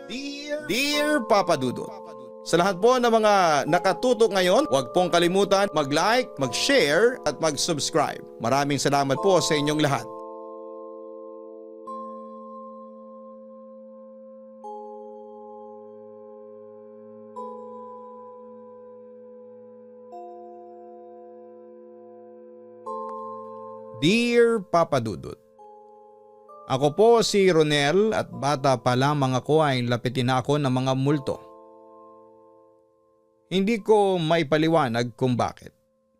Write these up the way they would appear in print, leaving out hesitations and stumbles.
Dear Papa Dudut, sa lahat po ng mga nakatutok ngayon, huwag pong kalimutan mag-like, mag-share at mag-subscribe. Maraming salamat po sa inyong lahat. Dear Papa Dudut, ako po si Ronel at bata pa lamang ako ay lapitin na ako ng mga multo. Hindi ko maipaliwanag kung bakit,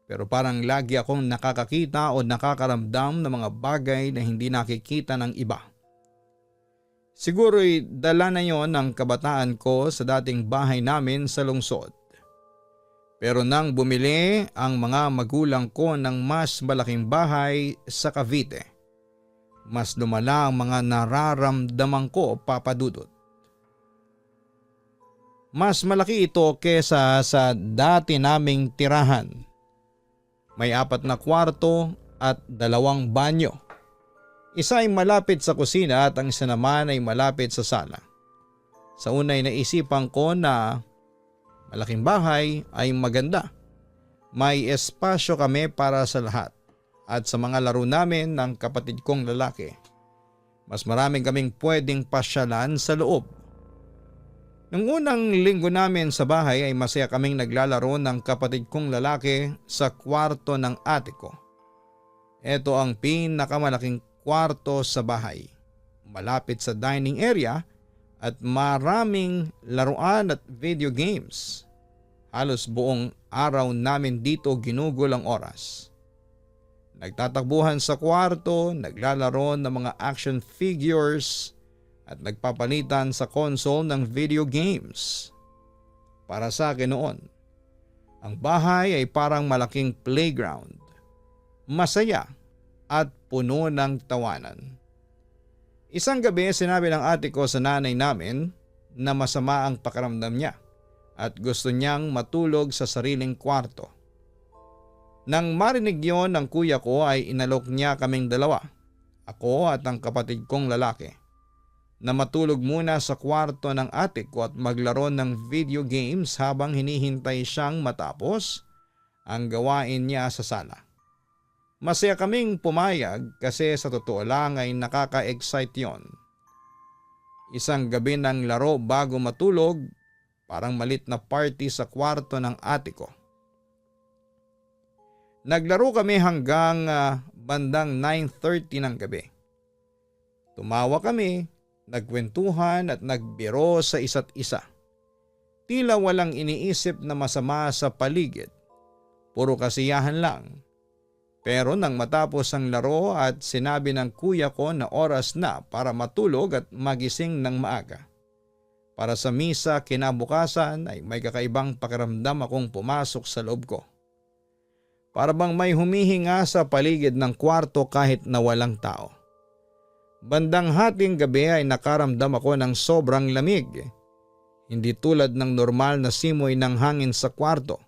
pero parang lagi akong nakakakita o nakakaramdam ng mga bagay na hindi nakikita ng iba. Siguro'y dala na yon ng kabataan ko sa dating bahay namin sa lungsod. Pero nang bumili ang mga magulang ko ng mas malaking bahay sa Cavite, mas lumala ang mga nararamdaman ko, Papa Dudut. Mas malaki ito kesa sa dati naming tirahan. May 4 na kwarto at 2 banyo. Isa ay malapit sa kusina at ang isa naman ay malapit sa sala. Sa unay naisipan ko na malaking bahay ay maganda. May espasyo kami para sa lahat. At sa mga laro namin ng kapatid kong lalaki, mas maraming kaming pwedeng pasyalan sa loob. Nung unang linggo namin sa bahay ay masaya kaming naglalaro ng kapatid kong lalaki sa kwarto ng ate ko. Ito ang pinakamalaking kwarto sa bahay, malapit sa dining area at maraming laruan at video games. Halos buong araw namin dito ginugol ang oras. Nagtatakbuhan sa kwarto, naglalaro ng mga action figures at nagpapalitan sa console ng video games. Para sa akin noon, ang bahay ay parang malaking playground. Masaya at puno ng tawanan. Isang gabi sinabi ng ate ko sa nanay namin na masama ang pakiramdam niya at gusto niyang matulog sa sariling kwarto. Nang marinig yon ng kuya ko ay inalok niya kaming dalawa, ako at ang kapatid kong lalaki, na matulog muna sa kwarto ng ate ko at maglaro ng video games habang hinihintay siyang matapos ang gawain niya sa sala. Masaya kaming pumayag kasi sa totoo lang ay nakaka-excite yon. Isang gabi ng laro bago matulog, parang malit na party sa kwarto ng ate ko. Naglaro kami hanggang bandang 9:30 ng gabi. Tumawa kami, nagkwentuhan at nagbiro sa isa't isa. Tila walang iniisip na masama sa paligid, puro kasiyahan lang. Pero nang matapos ang laro at sinabi ng kuya ko na oras na para matulog at magising ng maaga. Para sa misa kinabukasan ay may kakaibang pakiramdam akong pumasok sa loob ko. Para bang may humihinga sa paligid ng kwarto kahit na walang tao. Bandang hating gabi ay nakaramdam ako ng sobrang lamig. Hindi tulad ng normal na simoy ng hangin sa kwarto.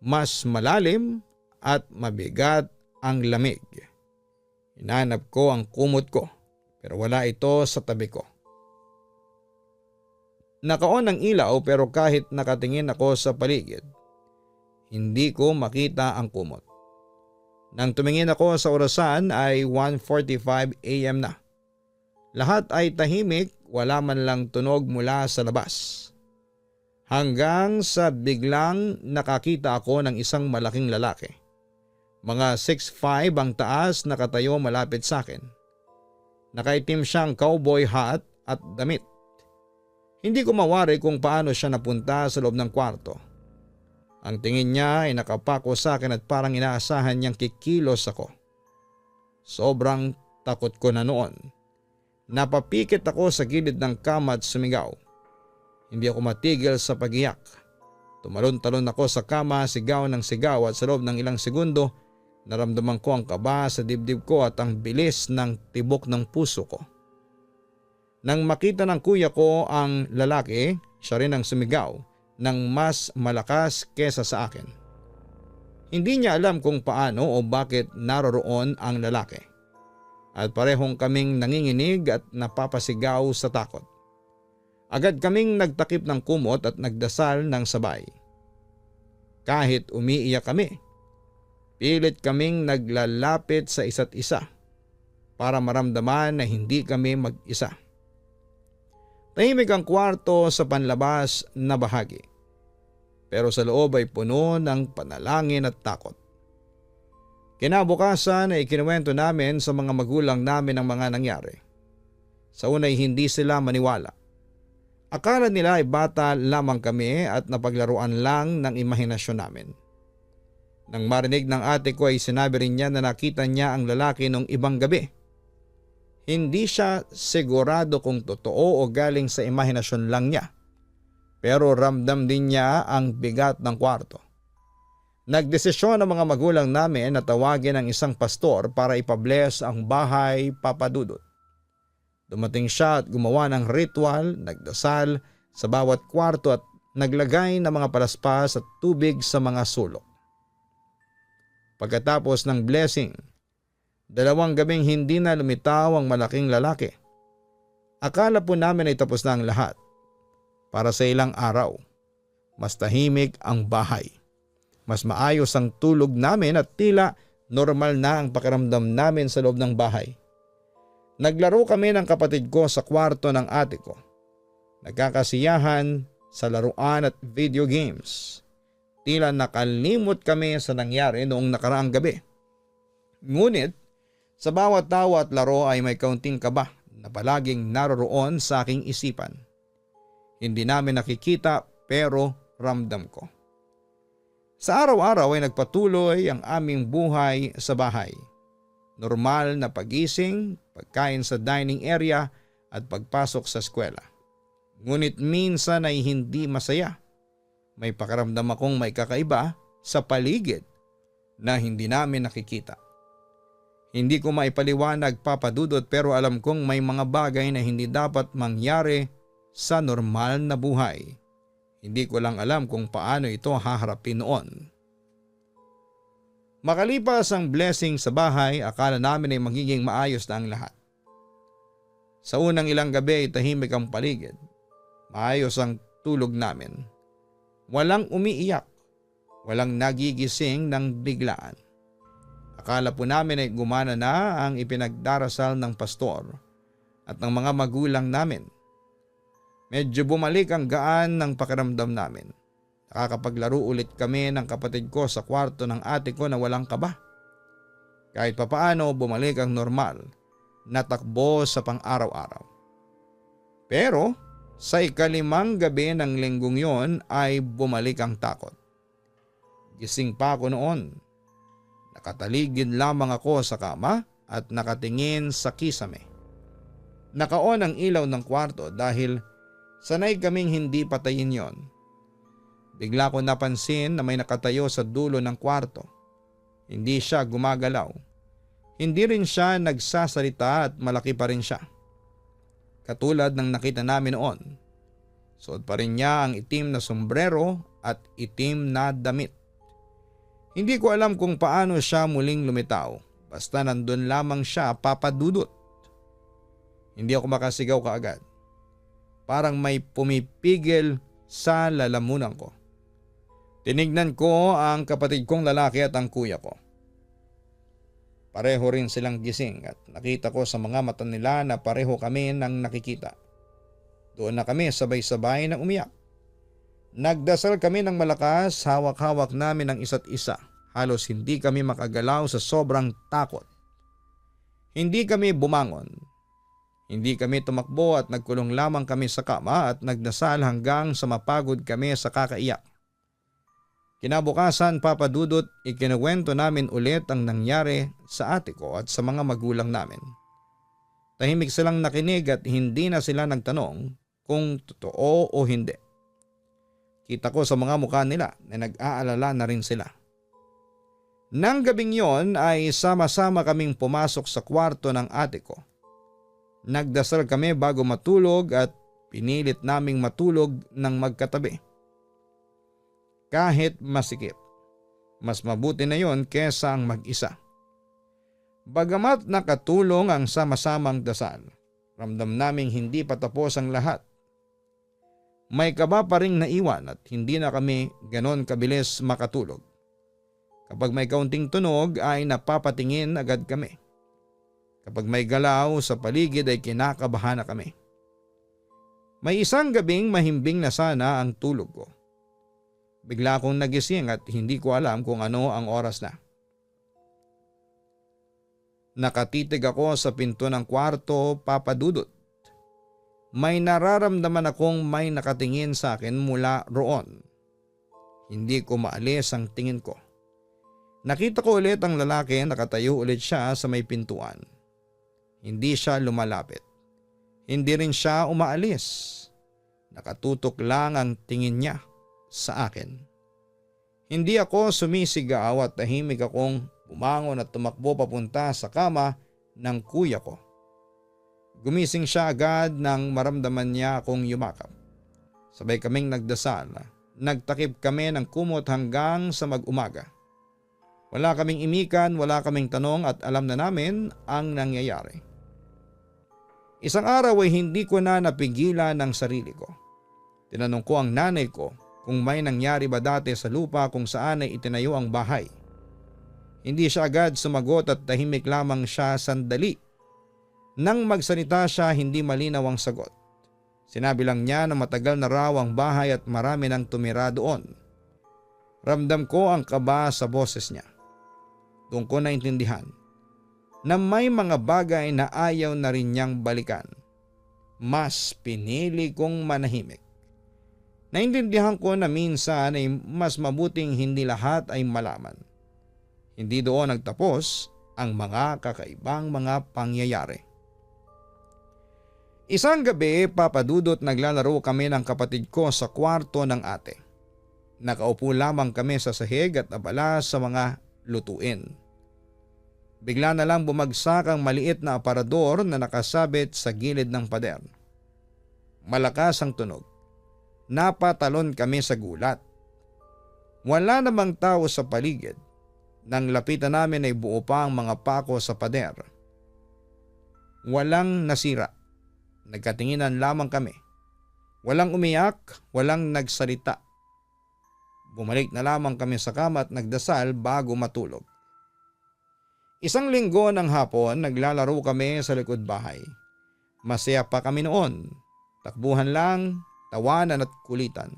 Mas malalim at mabigat ang lamig. Hinanap ko ang kumot ko pero wala ito sa tabi ko. Nakaon ang ilaw pero kahit nakatingin ako sa paligid, hindi ko makita ang kumot. Nang tumingin ako sa orasan ay 1:45 AM na. Lahat ay tahimik, wala man lang tunog mula sa labas. Hanggang sa biglang nakakita ako ng isang malaking lalaki. Mga 6'5" ang taas, nakatayo malapit sa akin. Nakaitim siyang cowboy hat at damit. Hindi ko mawari kung paano siya napunta sa loob ng kwarto. Ang tingin niya ay nakapako sa akin at parang inaasahan niyang kikilos ako. Sobrang takot ko na noon. Napapikit ako sa gilid ng kama at sumigaw. Hindi ako matigil sa pagiyak. Tumalon-talon ako sa kama, sigaw ng sigaw at sa loob ng ilang segundo, naramdaman ko ang kaba sa dibdib ko at ang bilis ng tibok ng puso ko. Nang makita ng kuya ko ang lalaki, siya rin ang sumigaw ng mas malakas kesa sa akin. Hindi niya alam kung paano o bakit naroroon ang lalaki. At parehong kaming nanginginig at napapasigaw sa takot. Agad kaming nagtakip ng kumot at nagdasal ng sabay. Kahit umiiyak kami, pilit kaming naglalapit sa isa't isa para maramdaman na hindi kami mag-isa. Tahimik ang kwarto sa panlabas na bahagi, pero sa loob ay puno ng panalangin at takot. Kinabukasan ay ikinuwento namin sa mga magulang namin ang mga nangyari. Sa una ay hindi sila maniwala. Akala nila ay bata lamang kami at napaglaruan lang ng imahinasyon namin. Nang marinig ng ate ko ay sinabi rin niya na nakita niya ang lalaki nung ibang gabi. Hindi siya sigurado kung totoo o galing sa imahinasyon lang niya, pero ramdam din niya ang bigat ng kwarto. Nagdesisyon ang mga magulang namin na tawagin ang isang pastor para ipabless ang bahay Papa Dudut. Dumating siya at gumawa ng ritual, nagdasal sa bawat kwarto at naglagay ng mga palaspas at tubig sa mga sulok. Pagkatapos ng blessing, 2 gabing hindi na lumitaw ang malaking lalaki. Akala po namin ay tapos na ang lahat. Para sa ilang araw, mas tahimik ang bahay. Mas maayos ang tulog namin at tila normal na ang pakiramdam namin sa loob ng bahay. Naglaro kami ng kapatid ko sa kwarto ng ate ko. Nagkakasiyahan sa laruan at video games. Tila nakalimot kami sa nangyari noong nakaraang gabi. Ngunit sa bawat tawa at laro ay may kaunting kaba na palaging naroroon sa aking isipan. Hindi namin nakikita pero ramdam ko. Sa araw-araw ay nagpatuloy ang aming buhay sa bahay. Normal na pagising, pagkain sa dining area at pagpasok sa eskwela. Ngunit minsan ay hindi masaya. May pakiramdam akong may kakaiba sa paligid na hindi namin nakikita. Hindi ko maipaliwanag, Papa Dudut, pero alam kong may mga bagay na hindi dapat mangyari sa normal na buhay. Hindi ko lang alam kung paano ito haharapin noon. Makalipas ang blessing sa bahay, akala namin ay magiging maayos na ang lahat. Sa unang ilang gabi ay tahimik ang paligid. Maayos ang tulog namin. Walang umiiyak, walang nagigising ng biglaan. Akala po namin ay gumana na ang ipinagdarasal ng pastor at ng mga magulang namin. Medyo bumalik ang gaan ng pakiramdam namin. Nakakapaglaro ulit kami ng kapatid ko sa kwarto ng ate ko na walang kaba. Kahit papaano bumalik ang normal na takbo sa pang-araw-araw. Pero sa ikalimang gabi ng linggong yon ay bumalik ang takot. Gising pa ako noon. Nakataligid lamang ako sa kama at nakatingin sa kisame. Naka-on ang ilaw ng kwarto dahil sanay kaming hindi patayin yon. Bigla ko napansin na may nakatayo sa dulo ng kwarto. Hindi siya gumagalaw. Hindi rin siya nagsasalita at malaki pa rin siya. Katulad ng nakita namin noon. Suot pa rin niya ang itim na sombrero at itim na damit. Hindi ko alam kung paano siya muling lumitaw. Basta nandun lamang siya, Papa Dudut. Hindi ako makasigaw kaagad. Parang may pumipigil sa lalamunan ko. Tinignan ko ang kapatid kong lalaki at ang kuya ko. Pareho rin silang gising at nakita ko sa mga mata nila na pareho kami nang nakikita. Doon na kami sabay-sabay na umiyak. Nagdasal kami ng malakas, hawak-hawak namin ang isa't isa. Halos hindi kami makagalaw sa sobrang takot. Hindi kami bumangon. Hindi kami tumakbo at nagkulong lamang kami sa kama at nagdasal hanggang sa mapagod kami sa kakaiyak. Kinabukasan, Papa Dudut, ikinuwento namin ulit ang nangyari sa ate ko at sa mga magulang namin. Tahimik silang nakinig at hindi na sila nagtanong kung totoo o hindi. Kita ko sa mga mukha nila na nag-aalala na rin sila. Nang gabing yon ay sama-sama kaming pumasok sa kwarto ng ate ko. Nagdasal kami bago matulog at pinilit naming matulog ng magkatabi. Kahit masikip, mas mabuti na yon kesa ang mag-isa. Bagamat nakatulong ang sama-samang dasal, ramdam naming hindi pa tapos ang lahat. May kaba pa ring naiwan at hindi na kami ganon kabilis makatulog. Kapag may kaunting tunog ay napapatingin agad kami. Kapag may galaw sa paligid ay kinakabahan na kami. May isang gabing mahimbing na sana ang tulog ko. Bigla akong nagising at hindi ko alam kung ano ang oras na. Nakatitig ako sa pinto ng kwarto, Papa Dudut. May nararamdaman akong may nakatingin sa akin mula roon. Hindi ko maalis ang tingin ko. Nakita ko ulit ang lalaki, nakatayo ulit siya sa may pintuan. Hindi siya lumalapit. Hindi rin siya umaalis. Nakatutok lang ang tingin niya sa akin. Hindi ako sumisigaw at tahimik akong bumangon at tumakbo papunta sa kama ng kuya ko. Gumising siya agad nang maramdaman niya akong yumakap. Sabay kaming nagdasal. Nagtakip kami ng kumot hanggang sa mag-umaga. Wala kaming imikan, wala kaming tanong at alam na namin ang nangyayari. Isang araw ay hindi ko na napigilan ng sarili ko. Tinanong ko ang nanay ko kung may nangyari ba dati sa lupa kung saan ay itinayo ang bahay. Hindi siya agad sumagot at tahimik lamang siya sandali. Nang magsalita siya, hindi malinaw ang sagot. Sinabi lang niya na matagal na raw ang bahay at marami nang tumira doon. Ramdam ko ang kaba sa boses niya. Doon ko naintindihan na may mga bagay na ayaw na rin niyang balikan. Mas pinili kong manahimik. Naintindihan ko na minsan ay mas mabuting hindi lahat ay malaman. Hindi doon nagtapos ang mga kakaibang mga pangyayari. Isang gabi, Papa Dudut, naglalaro kami ng kapatid ko sa kwarto ng ate. Nakaupo lamang kami sa sahig at abala sa mga lutuin. Bigla na lang bumagsak ang maliit na aparador na nakasabit sa gilid ng pader. Malakas ang tunog. Napatalon kami sa gulat. Wala namang tao sa paligid. Nang lapitan namin ay buo pa ang mga pako sa pader. Walang nasira. Nagkatinginan lamang kami. Walang umiyak, walang nagsalita. Bumalik na lamang kami sa kama at nagdasal bago matulog. Isang linggo ng hapon, naglalaro kami sa likod bahay. Masaya pa kami noon. Takbuhan lang, tawanan at kulitan.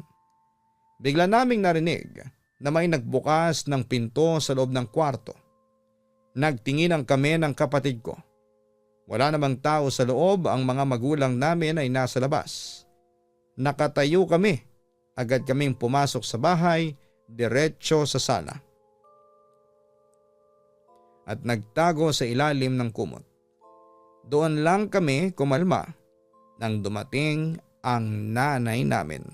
Bigla naming narinig na may nagbukas ng pinto sa loob ng kwarto. Nagtinginan kami ng kapatid ko. Wala namang tao sa loob, ang mga magulang namin ay nasa labas. Nakatayo kami. Agad kaming pumasok sa bahay, diretso sa sala. At nagtago sa ilalim ng kumot. Doon lang kami kumalma nang dumating ang nanay namin.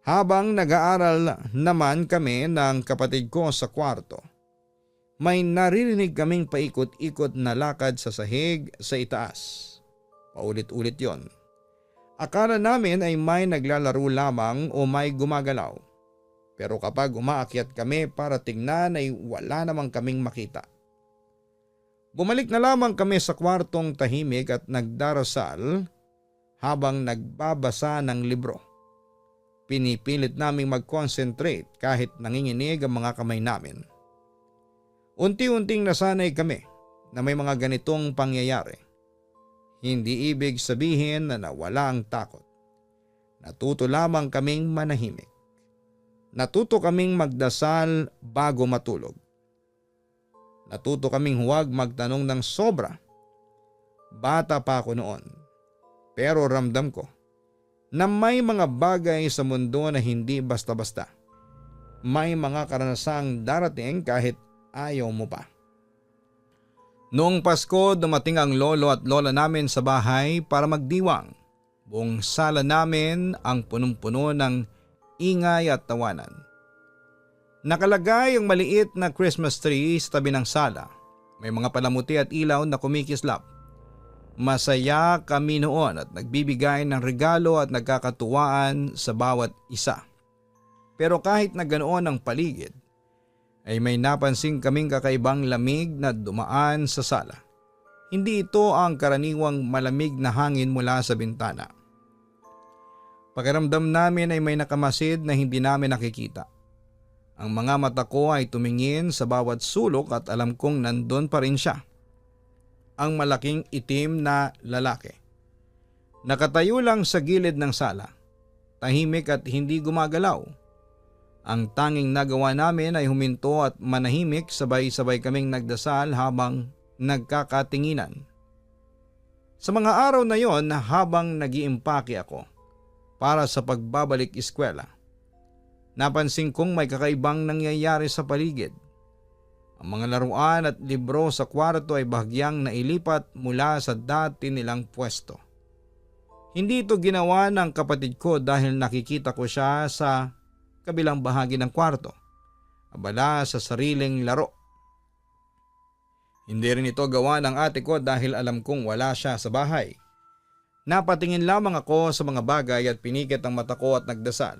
Habang nag-aaral naman kami ng kapatid ko sa kwarto, may naririnig kaming paikot-ikot na lakad sa sahig sa itaas. Paulit-ulit yon. Akala namin ay may naglalaro lamang o may gumagalaw. Pero kapag umaakyat kami para tingnan ay wala namang kaming makita. Bumalik na lamang kami sa kwartong tahimik at nagdarasal habang nagbabasa ng libro. Pinipilit naming mag-concentrate kahit nanginginig ang mga kamay namin. Unti-unting nasanay kami na may mga ganitong pangyayari. Hindi ibig sabihin na nawala ang takot. Natuto lamang kaming manahimik. Natuto kaming magdasal bago matulog. Natuto kaming huwag magtanong ng sobra. Bata pa ako noon. Pero ramdam ko na may mga bagay sa mundo na hindi basta-basta. May mga karanasang darating kahit ayaw mo pa. Noong Pasko, dumating ang lolo at lola namin sa bahay para magdiwang. Buong sala namin ang punong-puno ng ingay at tawanan. Nakalagay ang maliit na Christmas tree sa tabi ng sala. May mga palamuti at ilaw na kumikislap. Masaya kami noon at nagbibigay ng regalo at nagkakatuwaan sa bawat isa. Pero kahit na ganoon ang paligid, ay may napansin kaming kakaibang lamig na dumaan sa sala. Hindi ito ang karaniwang malamig na hangin mula sa bintana. Pakiramdam namin ay may nakamasid na hindi namin nakikita. Ang mga mata ko ay tumingin sa bawat sulok at alam kong nandun pa rin siya. Ang malaking itim na lalaki. Nakatayo lang sa gilid ng sala. Tahimik at hindi gumagalaw. Ang tanging nagawa namin ay huminto at manahimik, sabay-sabay kaming nagdasal habang nagkakatinginan. Sa mga araw na yon, habang nag-iimpake ako para sa pagbabalik eskwela, napansin kong may kakaibang nangyayari sa paligid. Ang mga laruan at libro sa kwarto ay bahagyang nailipat mula sa dati nilang pwesto. Hindi ito ginawa ng kapatid ko dahil nakikita ko siya sa kabilang bahagi ng kwarto, abala sa sariling laro. Hindi rin ito gawa ng ate ko dahil alam kong wala siya sa bahay. Napatingin lamang ako sa mga bagay at pinikit ang mata ko at nagdasal.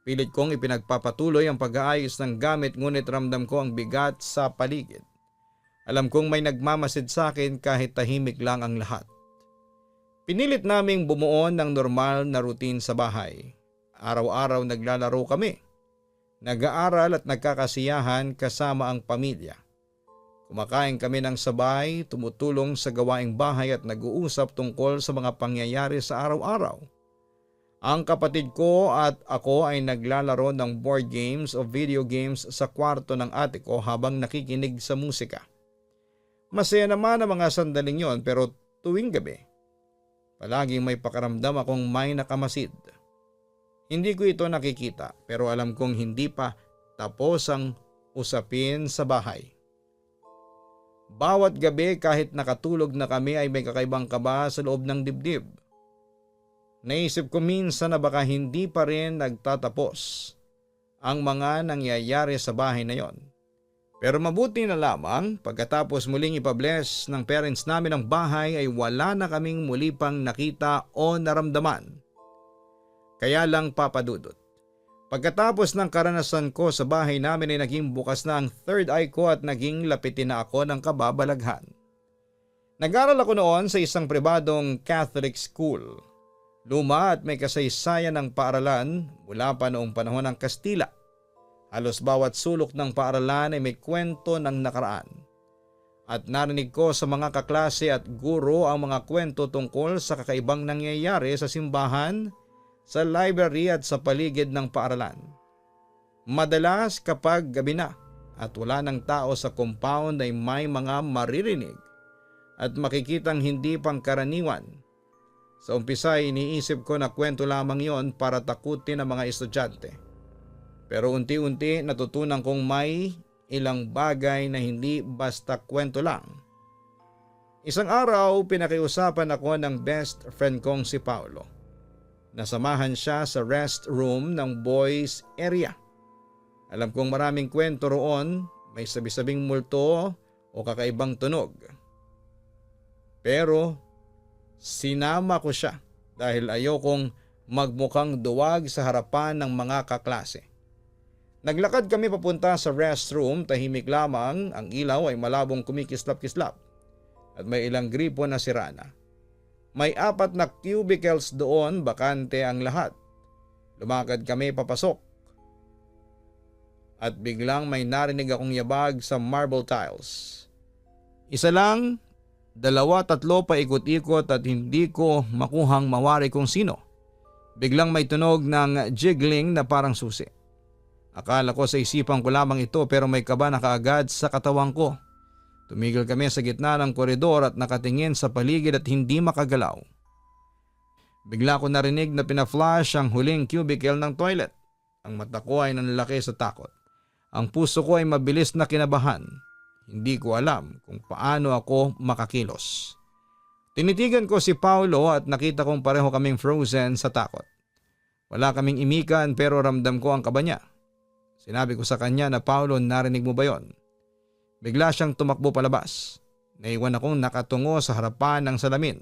Pilit kong ipinagpapatuloy ang pag-aayos ng gamit, ngunit ramdam ko ang bigat sa paligid. Alam kong may nagmamasid sa akin kahit tahimik lang ang lahat. Pinilit naming bumuo ng normal na routine sa bahay. Araw-araw naglalaro kami. Nag-aaral at nagkakasiyahan kasama ang pamilya. Kumakain kami ng sabay, tumutulong sa gawaing bahay at nag-uusap tungkol sa mga pangyayari sa araw-araw. Ang kapatid ko at ako ay naglalaro ng board games o video games sa kwarto ng ate ko habang nakikinig sa musika. Masaya naman ang mga sandaling yon, pero tuwing gabi, palaging may pakaramdam akong may nakamasid. Hindi ko ito nakikita, pero alam kong hindi pa tapos ang usapin sa bahay. Bawat gabi kahit nakatulog na kami ay may kakaibang kaba sa loob ng dibdib. Naisip ko minsan na baka hindi pa rin nagtatapos ang mga nangyayari sa bahay na yon. Pero mabuti na lamang, pagkatapos muling ipabless ng parents namin ang bahay ay wala na kaming muli pang nakita o naramdaman. Kaya lang, Papa Dudut, pagkatapos ng karanasan ko sa bahay namin ay naging bukas na ang third eye ko at naging lapitin na ako ng kababalaghan. Nag-aral ako noon sa isang pribadong Catholic school. Luma at may kasaysayan ng paaralan mula pa noong panahon ng Kastila. Halos bawat sulok ng paaralan ay may kwento ng nakaraan. At narinig ko sa mga kaklase at guro ang mga kwento tungkol sa kakaibang nangyayari sa simbahan, sa library at sa paligid ng paaralan. Madalas kapag gabi na at wala ng tao sa compound ay may mga maririnig at makikitang hindi pangkaraniwan. Sa umpisa ay iniisip ko na kwento lamang yon para takutin ang mga estudyante. Pero unti-unti natutunan kong may ilang bagay na hindi basta kwento lang. Isang araw pinakiusapan ako ng best friend kong si Paulo. Nasamahan siya sa restroom ng boys area. Alam kong maraming kwento roon, may sabi-sabing multo o kakaibang tunog. Pero sinama ko siya dahil ayokong magmukhang duwag sa harapan ng mga kaklase. Naglakad kami papunta sa restroom, tahimik lamang, ang ilaw ay malabong kumikislap-kislap at may ilang gripo na sirana. May 4 na cubicles doon, bakante ang lahat. Lumakad kami papasok. At biglang may narinig akong yabag sa marble tiles. Isa lang, 2, 3 paikot-ikot at hindi ko makuhang mawari kung sino. Biglang may tunog ng jiggling na parang susi. Akala ko sa isipan ko lamang ito, pero may kaba na kaagad sa katawan ko. Tumigil kami sa gitna ng koridor at nakatingin sa paligid at hindi makagalaw. Bigla ko narinig na pina-flush ang huling cubicle ng toilet. Ang mata ko ay nanlaki sa takot. Ang puso ko ay mabilis na kinabahan. Hindi ko alam kung paano ako makakilos. Tinitigan ko si Paulo at nakita kong pareho kaming frozen sa takot. Wala kaming imikan, pero ramdam ko ang kaba niya. Sinabi ko sa kanya na, "Paulo, narinig mo ba yon?" Bigla siyang tumakbo palabas. Naiwan akong nakatungo sa harapan ng salamin.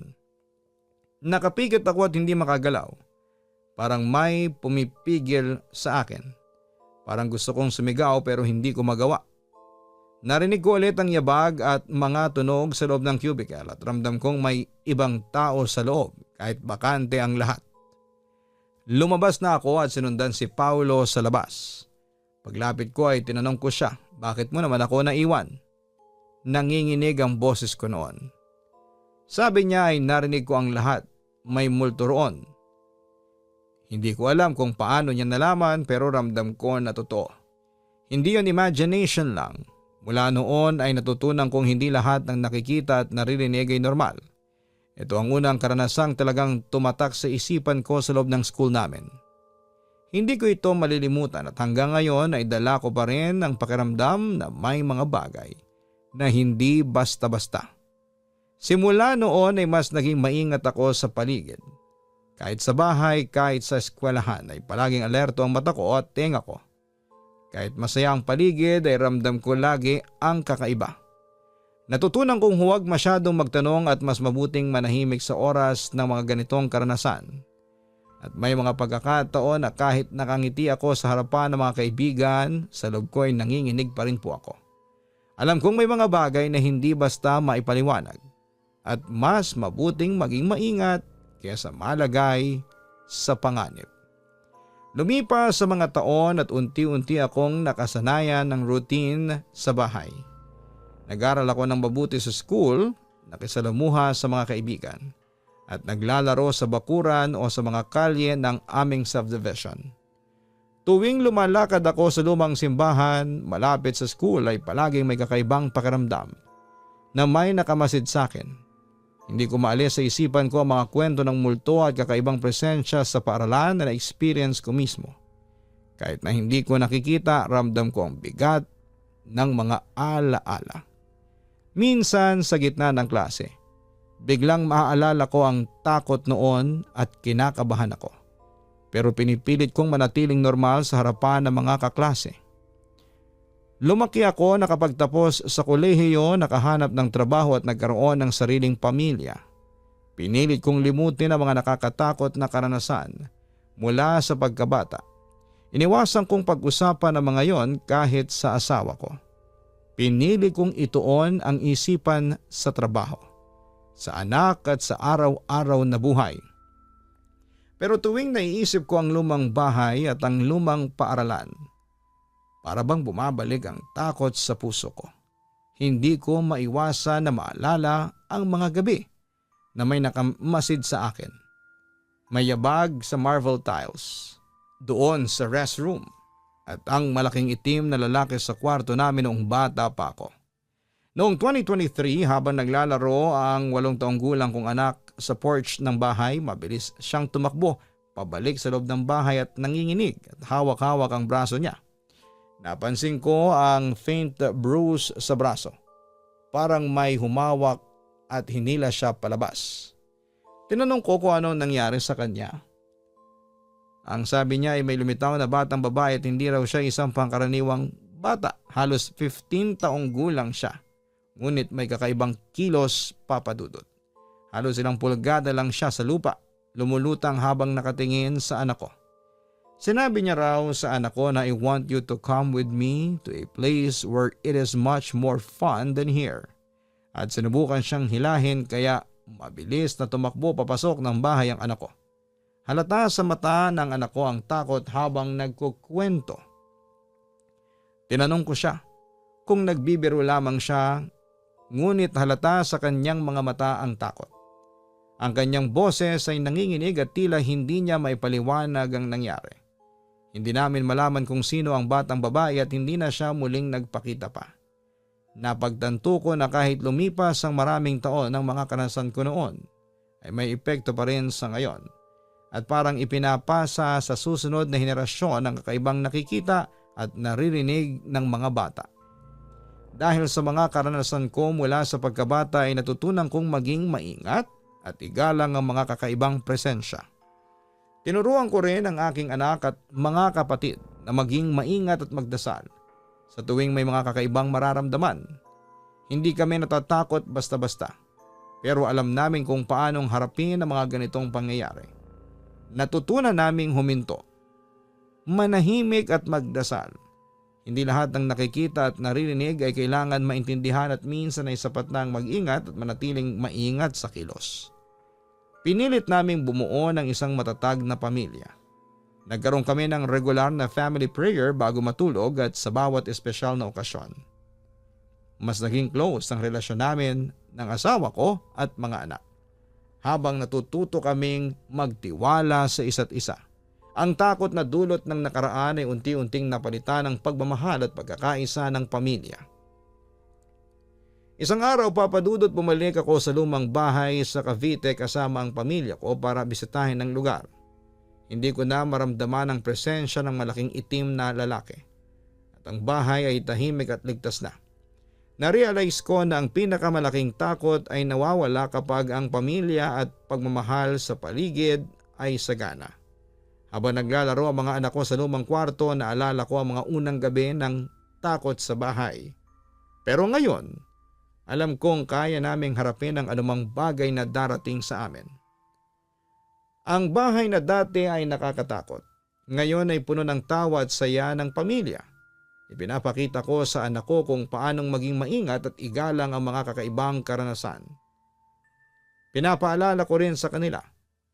Nakapikit ako at hindi makagalaw. Parang may pumipigil sa akin. Parang gusto kong sumigaw pero hindi ko magawa. Narinig ko ulit ang yabag at mga tunog sa loob ng cubicle at ramdam kong may ibang tao sa loob kahit bakante ang lahat. Lumabas na ako at sinundan si Paulo sa labas. Paglapit ko ay tinanong ko siya, bakit mo naman ako naiwan? Nanginginig ang boses ko noon. Sabi niya ay narinig ko ang lahat, may multo roon. Hindi ko alam kung paano niya nalaman pero ramdam ko na totoo. Hindi yon imagination lang. Mula noon ay natutunan kong hindi lahat ng nakikita at naririnig ay normal. Ito ang unang karanasang talagang tumatak sa isipan ko sa loob ng school namin. Hindi ko ito malilimutan at hanggang ngayon ay dala ko pa rin ang pakiramdam na may mga bagay na hindi basta-basta. Simula noon ay mas naging maingat ako sa paligid. Kahit sa bahay, kahit sa eskwelahan ay palaging alerto ang mata ko at tenga ko. Kahit masaya ang paligid ay ramdam ko lagi ang kakaiba. Natutunan kong huwag masyadong magtanong at mas mabuting manahimik sa oras ng mga ganitong karanasan. At may mga pagkakataon na kahit nakangiti ako sa harapan ng mga kaibigan, sa loob ko ay nanginginig pa rin po ako. Alam kong may mga bagay na hindi basta maipaliwanag at mas mabuting maging maingat kaysa malagay sa panganib. Lumipas sa mga taon at unti-unti akong nakasanayan ng routine sa bahay. Nag-aral ako ng mabuti sa school, nakisalamuha sa mga kaibigan, at naglalaro sa bakuran o sa mga kalye ng aming subdivision. Tuwing lumalakad ako sa lumang simbahan malapit sa school ay palaging may kakaibang pakiramdam na may nakamasid sa akin. Hindi ko maalis sa isipan ko ang mga kwento ng multo at kakaibang presensya sa paaralan na na-experience ko mismo. Kahit na hindi ko nakikita, ramdam ko ang bigat ng mga alaala. Minsan sa gitna ng klase, biglang maaalala ko ang takot noon at kinakabahan ako. Pero pinipilit kong manatiling normal sa harapan ng mga kaklase. Lumaki ako nakapagtapos sa kolehiyo, nakahanap ng trabaho at nagkaroon ng sariling pamilya. Pinilit kong limutin ang mga nakakatakot na karanasan mula sa pagkabata. Iniwasan kong pag-usapan ang mga yon kahit sa asawa ko. Pinili kong ituon ang isipan sa trabaho, sa anak at sa araw-araw na buhay. Pero tuwing naiisip ko ang lumang bahay at ang lumang paaralan, para bang bumabalik ang takot sa puso ko. Hindi ko maiwasan na maalala ang mga gabi na may nakamasid sa akin. May yabag sa marble tiles, doon sa restroom, at ang malaking itim na lalaki sa kwarto namin noong bata pa ako. Noong 2023, habang naglalaro ang 8 taong gulang kong anak sa porch ng bahay, mabilis siyang tumakbo pabalik sa loob ng bahay at nanginginig at hawak-hawak ang braso niya. Napansin ko ang faint bruise sa braso. Parang may humawak at hinila siya palabas. Tinanong ko kung ano nangyari sa kanya. Ang sabi niya ay may lumitaw na batang babae at hindi raw siya isang pangkaraniwang bata. Halos 15 taong gulang siya. Ngunit may kakaibang kilos papadudot. Halos ilang pulgada lang siya sa lupa, lumulutang habang nakatingin sa anak ko. Sinabi niya raw sa anak ko na I want you to come with me to a place where it is much more fun than here. At sinubukan siyang hilahin kaya mabilis na tumakbo papasok ng bahay ang anak ko. Halata sa mata ng anak ko ang takot habang nagkukwento. Tinanong ko siya kung nagbibiro lamang siya, ngunit halata sa kanyang mga mata ang takot. Ang kanyang boses ay nanginginig at tila hindi niya maipaliwanag ang nangyari. Hindi namin malaman kung sino ang batang babae at hindi na siya muling nagpakita pa. Napagtanto ko na kahit lumipas ang maraming taon ng mga karanasan ko noon, ay may epekto pa rin sa ngayon. At parang ipinapasa sa susunod na henerasyon ang kakaibang nakikita at naririnig ng mga bata. Dahil sa mga karanasan ko mula sa pagkabata ay natutunan kong maging maingat at igalang ang mga kakaibang presensya. Tinuruan ko rin ang aking anak at mga kapatid na maging maingat at magdasal sa tuwing may mga kakaibang mararamdaman. Hindi kami natatakot basta-basta, pero alam namin kung paanong harapin ang mga ganitong pangyayari. Natutunan naming huminto, manahimik at magdasal. Hindi lahat ng nakikita at naririnig ay kailangan maintindihan at minsan ay sapat na ang mag-ingat at manatiling maingat sa kilos. Pinilit naming bumuo ng isang matatag na pamilya. Nagkaroon kami ng regular na family prayer bago matulog at sa bawat espesyal na okasyon. Mas naging close ang relasyon namin ng asawa ko at mga anak, habang natututo kaming magtiwala sa isa't isa. Ang takot na dulot ng nakaraan ay unti-unting napalitan ng pagmamahal at pagkakaisa ng pamilya. Isang araw, Papa Dudut, bumalik ako sa lumang bahay sa Cavite kasama ang pamilya ko para bisitahin ang lugar. Hindi ko na maramdaman ang presensya ng malaking itim na lalaki. At ang bahay ay tahimik at ligtas na. Narealize ko na ang pinakamalaking takot ay nawawala kapag ang pamilya at pagmamahal sa paligid ay sagana. Habang naglalaro ang mga anak ko sa lumang kwarto, naalala ko ang mga unang gabi ng takot sa bahay. Pero ngayon, alam kong kaya naming harapin ang anumang bagay na darating sa amin. Ang bahay na dati ay nakakatakot, ngayon ay puno ng tawa at saya ng pamilya. Ipinapakita ko sa anak ko kung paanong maging maingat at igalang ang mga kakaibang karanasan. Pinapaalala ko rin sa kanila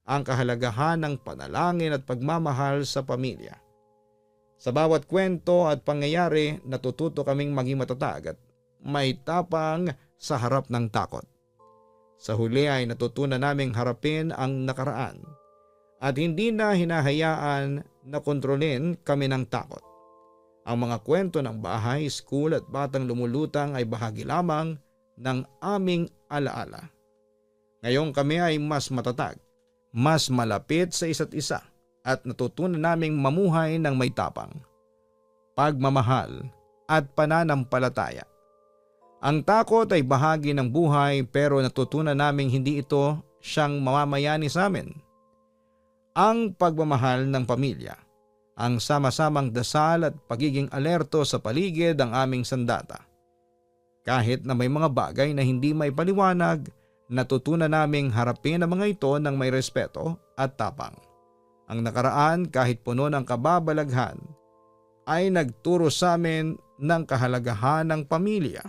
ang kahalagahan ng panalangin at pagmamahal sa pamilya. Sa bawat kwento at pangyayari, natututo kaming maging matatag at may tapang sa harap ng takot. Sa huli ay natutunan naming harapin ang nakaraan at hindi na hinahayaan na kontrolin kami ng takot. Ang mga kwento ng bahay, school at batang lumulutang ay bahagi lamang ng aming alaala. Ngayon kami ay mas matatag, mas malapit sa isa't isa at natutunan naming mamuhay ng may tapang, pagmamahal at pananampalataya. Ang takot ay bahagi ng buhay pero natutunan naming hindi ito siyang mamamayani sa amin. Ang pagmamahal ng pamilya, ang sama-samang dasal at pagiging alerto sa paligid ang aming sandata. Kahit na may mga bagay na hindi may paliwanag, natutunan naming harapin ang mga ito ng may respeto at tapang. Ang nakaraan, kahit puno ng kababalaghan, ay nagturo sa amin ng kahalagahan ng pamilya,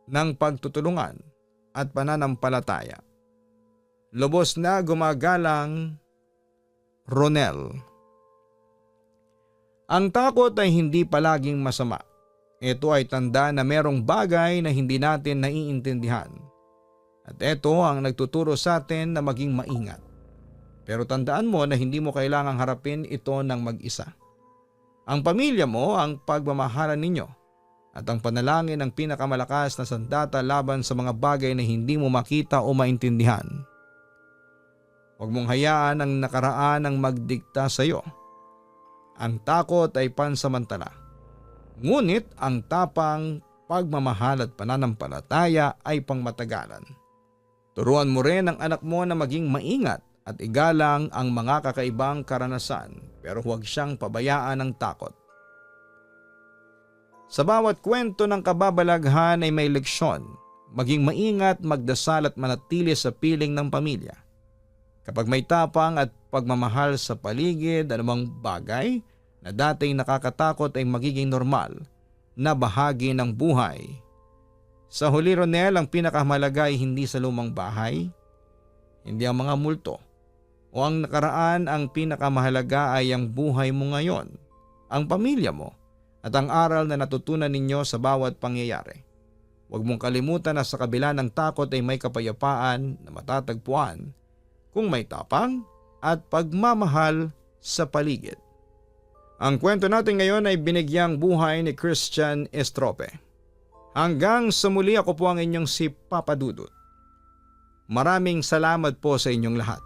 ng pagtutulungan at pananampalataya. Lubos na gumagalang, Ronel. Ang takot ay hindi palaging masama. Ito ay tanda na merong bagay na hindi natin naiintindihan. At ito ang nagtuturo sa atin na maging maingat. Pero tandaan mo na hindi mo kailangang harapin ito ng mag-isa. Ang pamilya mo ang pagmamahalan ninyo at ang panalangin ang pinakamalakas na sandata laban sa mga bagay na hindi mo makita o maintindihan. Huwag mong hayaan ang nakaraan ang magdikta sa iyo. Ang takot ay pansamantala. Ngunit ang tapang, pagmamahal at pananampalataya ay pangmatagalan. Turuan mo rin ang anak mo na maging maingat at igalang ang mga kakaibang karanasan pero huwag siyang pabayaan ng takot. Sa bawat kwento ng kababalaghan ay may leksyon. Maging maingat, magdasal at manatili sa piling ng pamilya. Kapag may tapang at pagmamahal sa paligid, anumang bagay na dating nakakatakot ay magiging normal na bahagi ng buhay. Sa huli, Ronel, ang pinakamahalaga ay hindi sa lumang bahay, hindi ang mga multo o ang nakaraan. Ang pinakamahalaga ay ang buhay mo ngayon, ang pamilya mo at ang aral na natutunan ninyo sa bawat pangyayari. Huwag mong kalimutan na sa kabila ng takot ay may kapayapaan na matatagpuan kung may tapang at pagmamahal sa paligid. Ang kwento natin ngayon ay binigyang buhay ni Christian Estrope. Hanggang sa muli, ako po ang inyong si Papa Dudut. Maraming salamat po sa inyong lahat.